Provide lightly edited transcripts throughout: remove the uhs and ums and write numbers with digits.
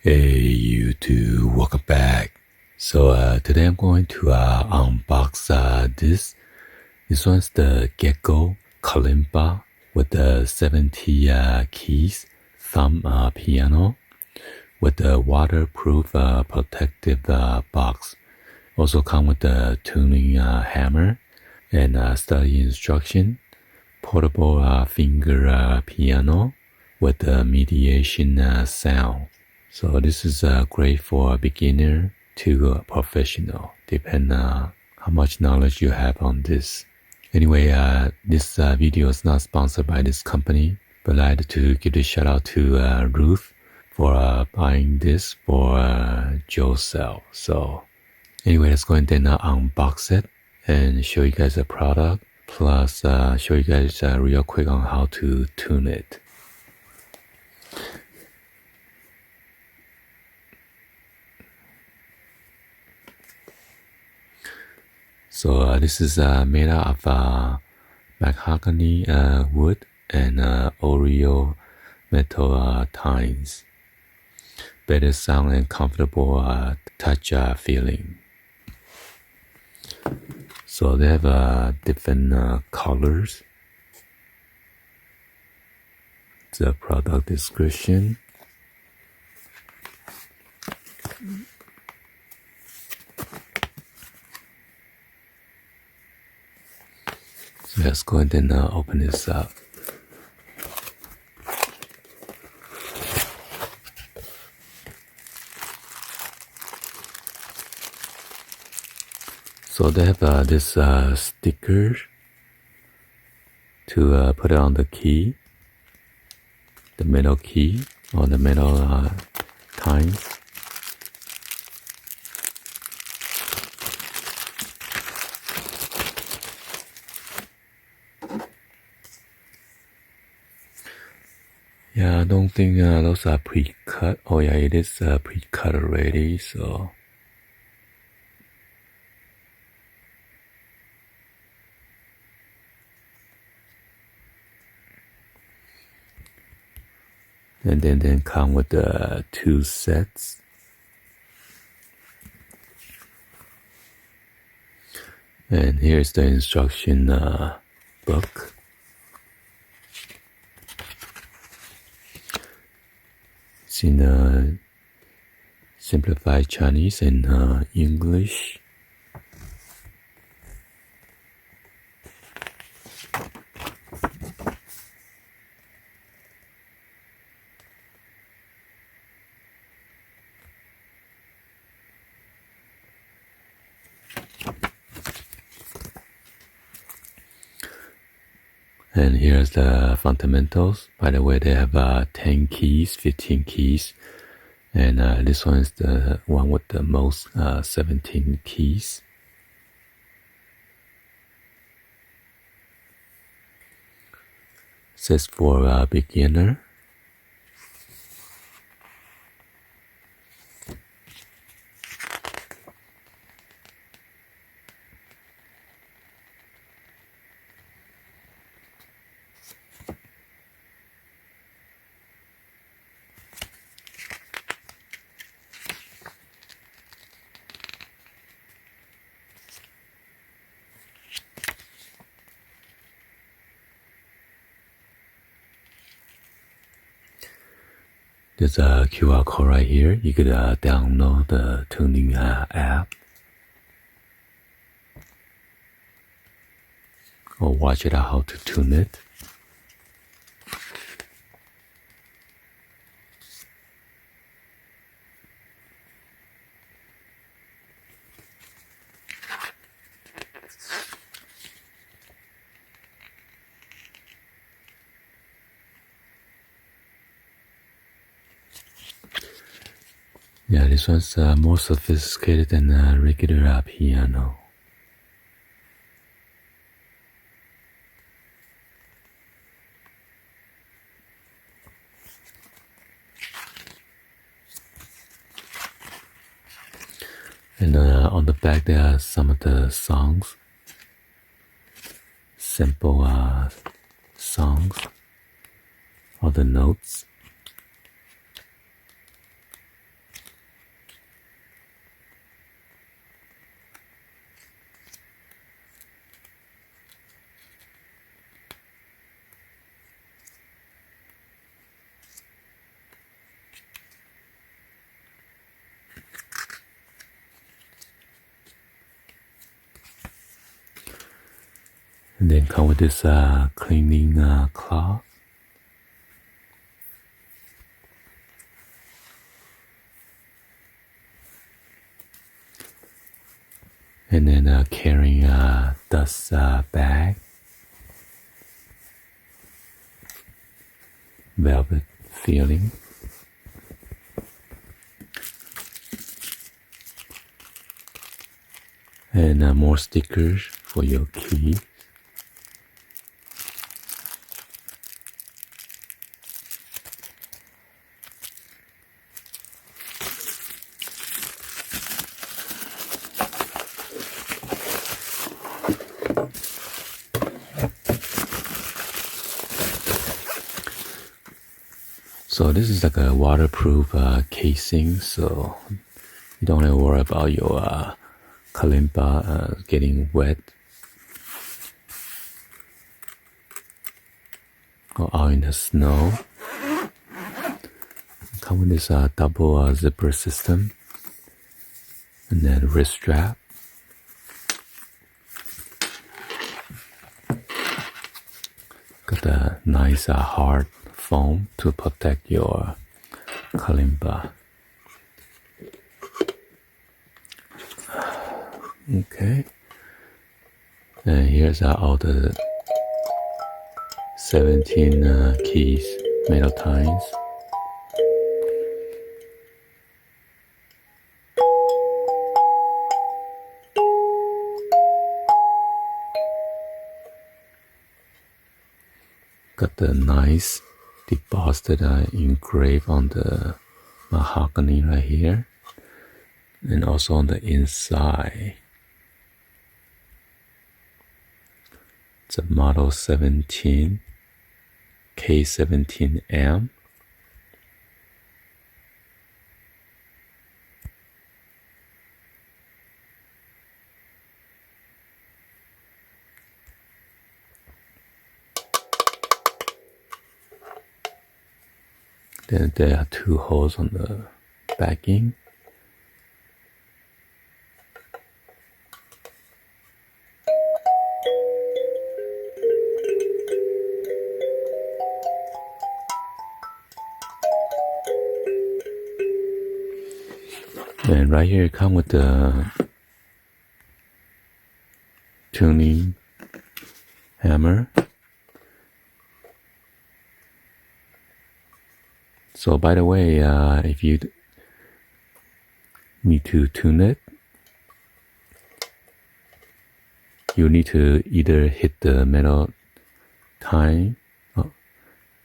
Hey YouTube, welcome back. So today I'm going to unbox this. This one's the GECKO Kalimba with the 70 keys thumb piano with the waterproof protective box. Also come with the tuning hammer and study instruction. Portable finger piano with the mediation sound. So this is great for a beginner to a professional, depending on how much knowledge you have on this. Anyway, this video is not sponsored by this company, but I'd like to give a shout out to Ruth for buying this for Joe's sale. So anyway, let's go ahead and unbox it and show you guys the product, plus show you guys real quick on how to tune it. So this is made out of mahogany wood and Oreo metal tines. Better sound and comfortable touch feeling. So they have different colors. The product description. So let's go ahead and open this up. So they have this sticker to put it on the key, the metal key or the metal tines. Yeah, I don't think those are pre-cut. Oh yeah, it is pre-cut already, so. And then come with the 2 sets. And here's the instruction book. It's in simplified Chinese and English. And here's the fundamentals. By the way, they have 10 keys, 15 keys. And this one is the one with the most 17 keys. It says for a beginner. There's a QR code right here. You could download the tuning app or watch it out how to tune it. Yeah, this one's more sophisticated than a regular piano. And on the back there are some of the songs, simple songs, all the notes. And then come with this cleaning cloth. And then carrying a dust bag, velvet feeling. And more stickers for your key. So this is like a waterproof casing, so you don't have to worry about your kalimba getting wet or out in the snow. Come with this double zipper system, and then wrist strap. Got a nice hard foam to protect your kalimba. Okay, and here's all the 17 keys, metal tines. Got the nice deposited engraved on the mahogany right here, and also on the inside. It's a model 17 K17M. Then there are 2 holes on the backing. And right here it comes with the tuning hammer. So by the way, if you need to tune it, you need to either hit the metal tine,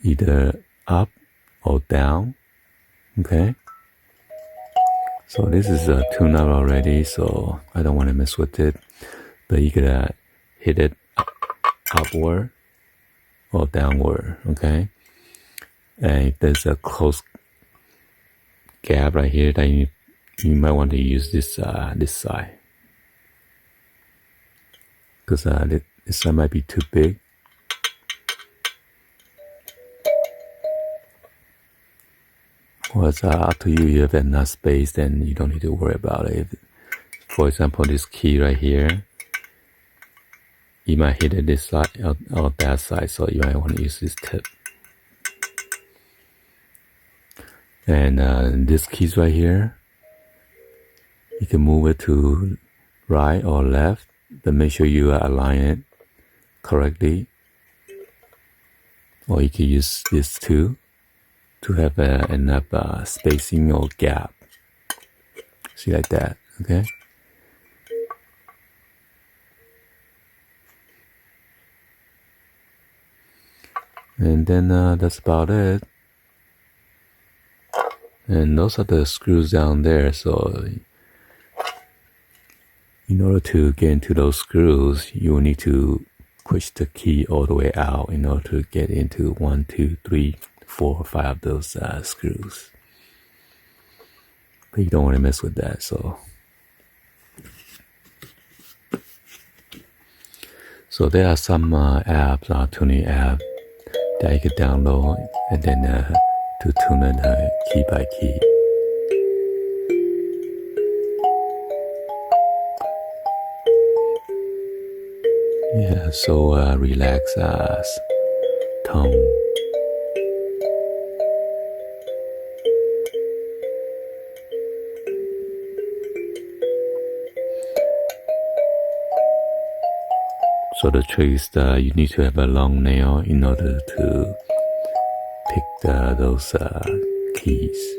either up or down. Okay. So this is a tune up already, so I don't want to mess with it. But you could hit it upward or downward. Okay. And if there's a close gap right here, then you might want to use this side, because this side might be too big. Well, it's up to you. If there's enough space, then you don't need to worry about it. For example, this key right here, you might hit it this side or that side, so you might want to use this tip. And this keys right here, you can move it to right or left, but make sure you align it correctly. Or you can use this too, to have enough spacing or gap. See, like that, okay? And then that's about it. And those are the screws down there, so in order to get into those screws, you will need to push the key all the way out in order to get into 1, 2, 3, 4, or 5 of those screws. But you don't want to mess with that, so there are some apps, tuning apps, that you can download and then to tune it key by key. Yeah, so relax us, tongue. So the trick is that you need to have a long nail in order to pick those keys.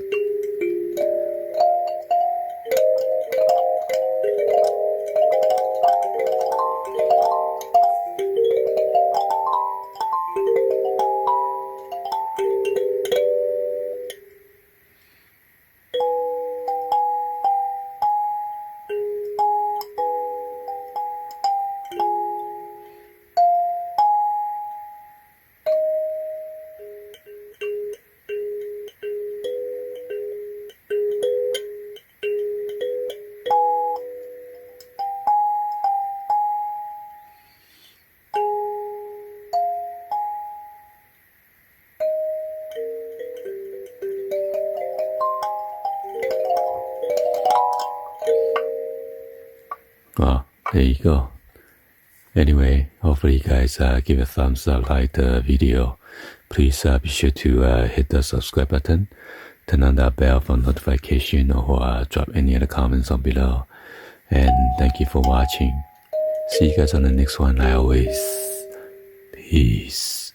Well, there you go. Anyway, hopefully you guys give a thumbs up, like the video. Please be sure to hit the subscribe button, turn on that bell for notification, or drop any other comments on below. And thank you for watching. See you guys on the next one. Like always, peace.